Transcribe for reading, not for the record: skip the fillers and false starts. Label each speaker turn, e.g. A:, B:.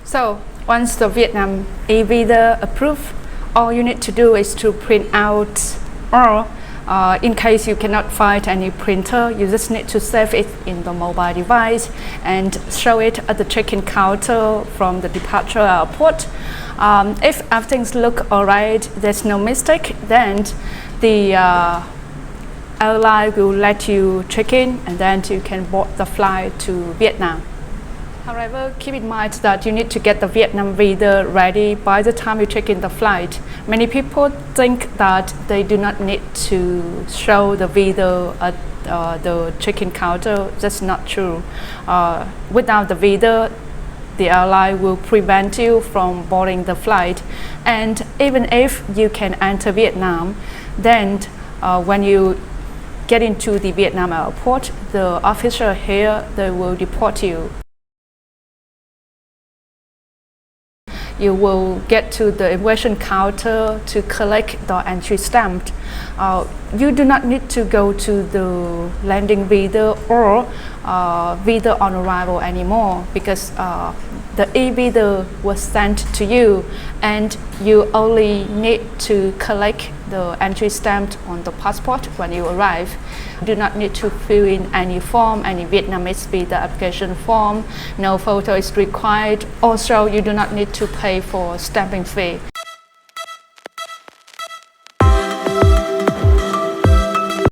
A: So once the Vietnam evisa approved, all you need to do is to print out, or in case you cannot find any printer, you just need to save it in the mobile device and show it at the check-in counter from the departure airport. If everything's look alright, there's no mistake, then the airline will let you check in and then you can board the flight to Vietnam. However, keep in mind that you need to get the Vietnam visa ready by the time you check in the flight. Many people think that they do not need to show the visa at the check-in counter. That's not true. Without the visa, the airline will prevent you from boarding the flight. And even if you can enter Vietnam, then when you get into the Vietnam airport, the officer here, they will deport you. You will get to the immigration counter to collect the entry stamp. You do not need to go to the landing visa or visa on arrival anymore, because the e-visa was sent to you and you only need to collect the entry stamp on the passport when you arrive. You do not need to fill in any form, any Vietnamese visa application form. No photo is required. Also, you do not need to pay for stamping fee.